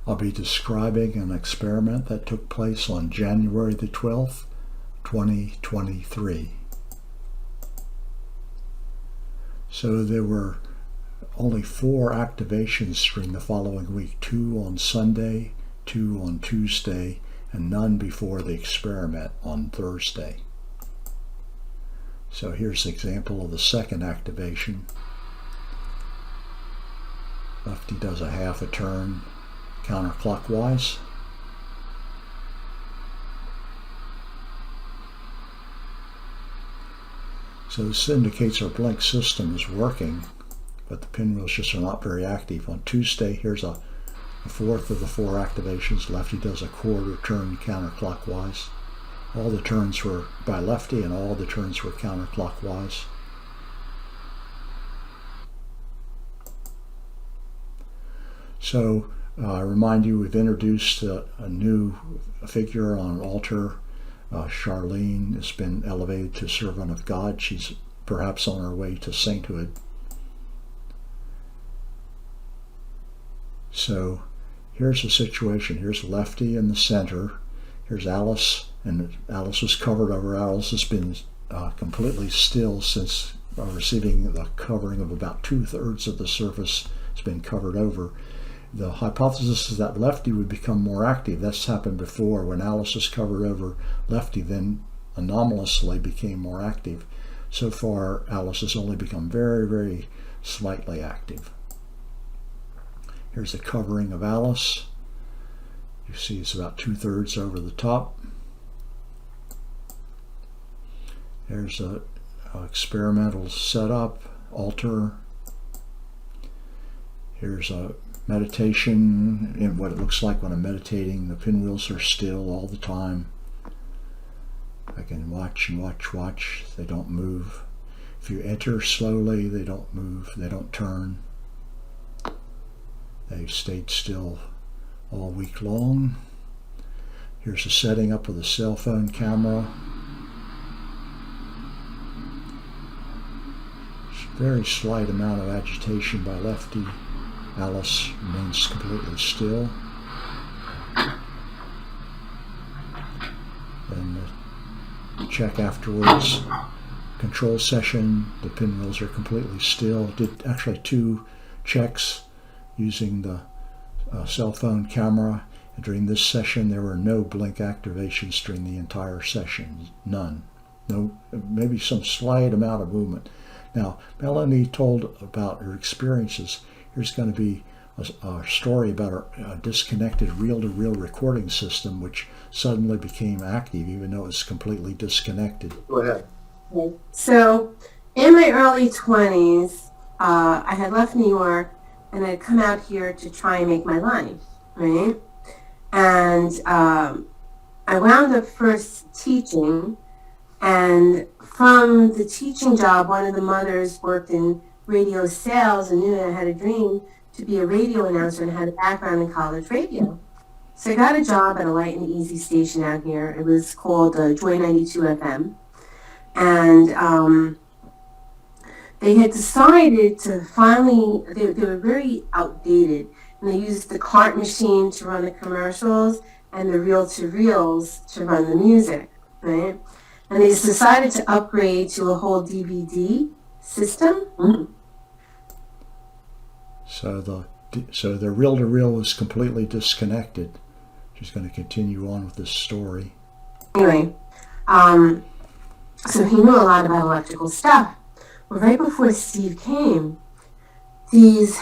I'll be describing an experiment that took place on January the 12th, 2023. So there were only 4 activations during the following week, 2 on Sunday, 2 on Tuesday, and none before the experiment on Thursday. So here's an example of the second activation. Lefty does a half a turn counterclockwise. So this indicates our blink system is working, but the pinwheels just are not very active. On Tuesday, here's a fourth of the 4 activations. Lefty does a quarter turn counterclockwise. All the turns were by lefty and all the turns were counterclockwise. So I remind you, we've introduced a new figure on an altar. Charlene has been elevated to servant of God. She's perhaps on her way to sainthood. So here's the situation. Here's Lefty in the center. Here's Alice, and Alice was covered over. Alice has been completely still since receiving the covering of about 2/3 of the surface has been covered over. The hypothesis is that Lefty would become more active. That's happened before. When Alice was covered over, Lefty then anomalously became more active. So far, Alice has only become very, very slightly active. Here's the covering of Alice. You see it's about 2/3 over the top. There's a experimental setup, altar. Here's a meditation in what it looks like when I'm meditating. The pinwheels are still all the time. I can watch and watch. They don't move. If you enter slowly, they don't move. They don't turn. They've stayed still all week long. Here's the setting up of the cell phone camera. Very slight amount of agitation by Lefty. Alice remains completely still. Then the check afterwards. Control session, the pinwheels are completely still. Did actually 2 checks using the cell phone camera. And during this session, there were no blink activations during the entire session. None. No, maybe some slight amount of movement. Now, Melanie told about her experiences. Here's going to be a story about a disconnected reel-to-reel recording system which suddenly became active even though it was completely disconnected. Go ahead. Okay. So, in my early 20s, I had left New York and I'd come out here to try and make my life, right? And I wound up first teaching, and from the teaching job, one of the mothers worked in radio sales and knew that I had a dream to be a radio announcer and had a background in college radio. So I got a job at a light and easy station out here. It was called Joy 92 FM. And they had decided to finally, they were very outdated. And they used the cart machine to run the commercials and the reel-to-reels to run the music, right? And they decided to upgrade to a whole DVD system. Mm-hmm. So the reel-to-reel was completely disconnected. She's going to continue on with this story. Anyway, so he knew a lot about electrical stuff. Well, right before Steve came, the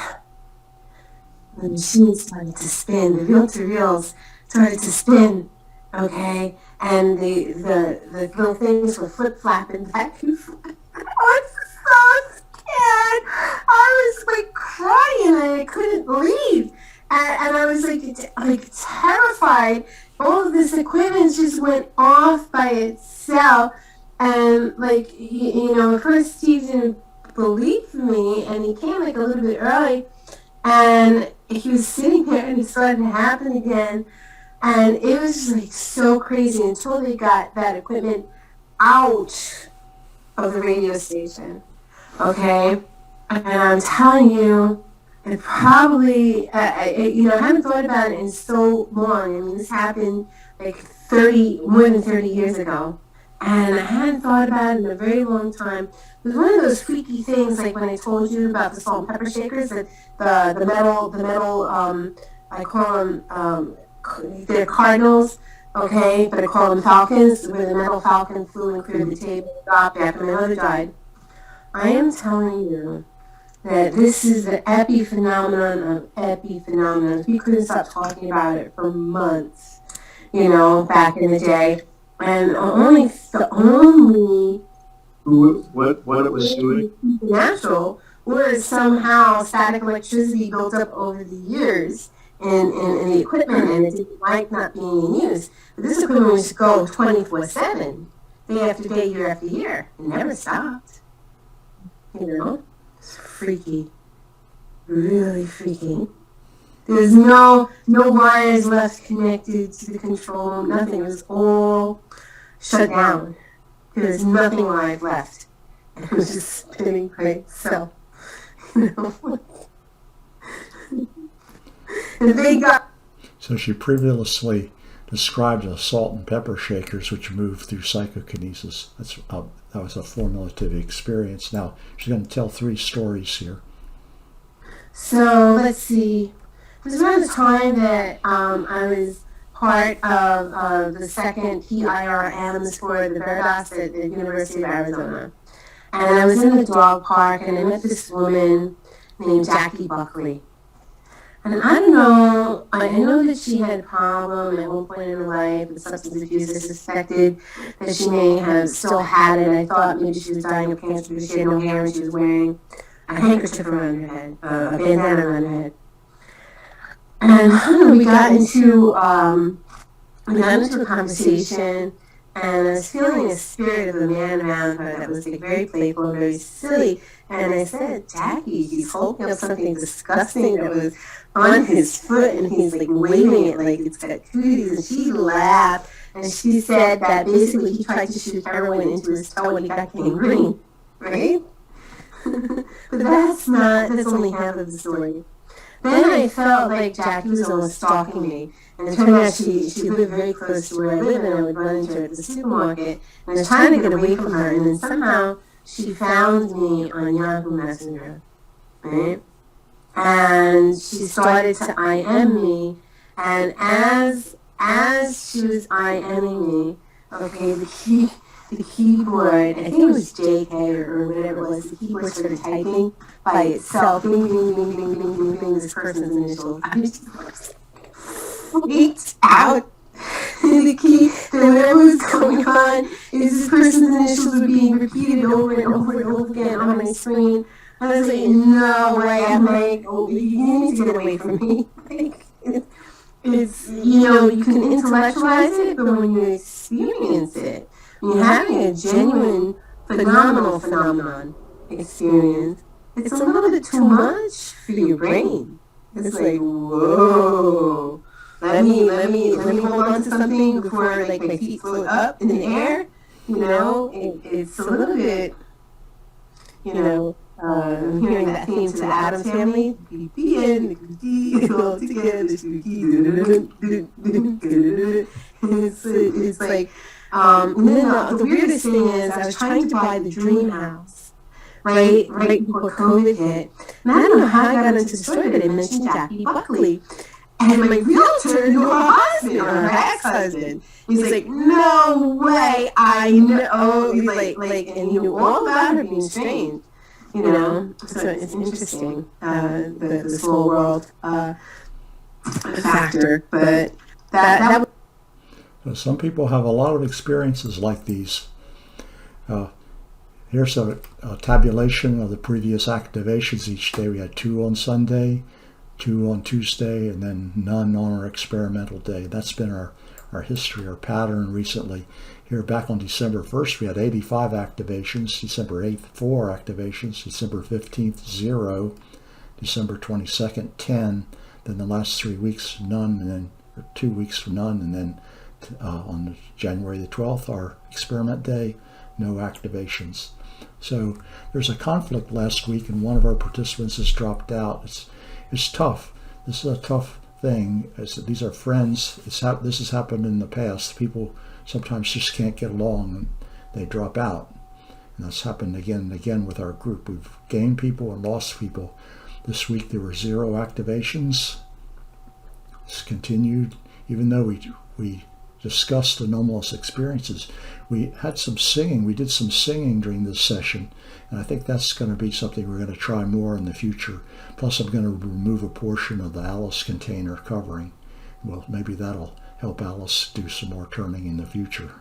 machines started to spin. The reel-to-reels started to spin, okay? And the little things were flip-flapping back and forth. I was so scared. I was like crying and I couldn't leave. And I was like terrified. All of this equipment just went off by itself. And like, you know, at first Steve didn't believe me, and he came like a little bit early, and he was sitting there and it started to happen again. And it was just like so crazy until they got that equipment out of the radio station. Okay? And I'm telling you, It probably, I haven't thought about it in so long. I mean, this happened like more than 30 years ago. And I hadn't thought about it in a very long time. It was one of those freaky things, like when I told you about the salt and pepper shakers, that the metal, I call them, they're cardinals, okay, but I call them falcons, where the metal falcon flew and cleared the table, dropped after my mother died. I am telling you that this is the epiphenomenon of epiphenomena. We couldn't stop talking about it for months, back in the day. And the only What it was doing? natural was somehow static electricity built up over the years in the equipment, and it didn't like not being in use. But this equipment was to go 24/7, day after day, year after year. It never stopped. It's freaky. Really freaky. There's no wires left connected to the control room, nothing. It was all shut down. There's nothing live left. And it was just spinning by itself. And they got. So she previously described the salt and pepper shakers, which move through psychokinesis. That was a formulative experience. Now she's going to tell 3 stories here. So let's see. It was around the time that I was part of the second PIRMs for the Veritas at the University of Arizona. And I was in the dog park, and I met this woman named Jackie Buckley. And I don't know, I know that she had a problem at one point in her life with substance abuse. I suspected that she may have still had it. I thought maybe she was dying of cancer because she had no hair and she was wearing a handkerchief around her head, a bandana around her head. And I don't know, we got into a conversation, and I was feeling a spirit of a man around her that was like very playful and very silly. And I said, Jackie, he's holding up something disgusting that was on his foot, and he's like waving it like it's got cooties. And she laughed, and she said that basically he tried to shoot heroin into his toe and he got gangrene, right? But that's only half of the story. Then I felt like Jackie was almost stalking me. And it turned out she lived very close to where I live, and I would run into her at the supermarket. And I was trying to get away from her, and then somehow she found me on Yahoo Messenger, right? And she started to IM me, and as she was IMing me, okay, the keyboard, I think it was JK or whatever it was, the keyboard started typing by itself, bing, bing, bing, bing, bing, bing, bing, this person's initials. I just freaked out. Whatever was going on is this person's initials were being repeated over and over and over again on my screen. I was like, no way. I'm like, oh, you need to get away from me. Like, it's, you can intellectualize it, but when you experience it, when you're having a genuine, phenomenon experience, it's a little bit too much for your brain. It's like, whoa. Let me hold on to something before like my feet float up in the air. It's a little bit, I'm hearing that theme to the Addams Family. The end, all together. It's like, and then the weirdest thing is I was trying to buy the dream house, right before COVID hit. And I don't know how I got into the story, but I mentioned Jackie Buckley. And my realtor knew her husband, or her ex-husband. He's like, no way, I know. He's like, and he knew all about her being strange, So it's interesting, the small world factor. But that some people have a lot of experiences like these. Here's a tabulation of the previous activations each day. We had 2 on Sunday, 2 on Tuesday, and then none on our experimental day. That's been our history, our pattern recently. Here back on December 1st, we had 85 activations, December 8th, 4 activations, December 15th, 0, December 22nd, 10, then the last 3 weeks, none, and then 2 weeks, none, and then on January the 12th, our experiment day, no activations. So there's a conflict last week, and one of our participants has dropped out. It's tough. This is a tough thing. These are friends. This has happened in the past. People sometimes just can't get along and they drop out. And that's happened again and again with our group. We've gained people and lost people. This week there were 0 activations. It's continued, even though we discussed anomalous experiences. We had some singing. We did some singing during this session, and I think that's going to be something we're going to try more in the future. Plus, I'm going to remove a portion of the Alice container covering. Well, maybe that'll help Alice do some more turning in the future.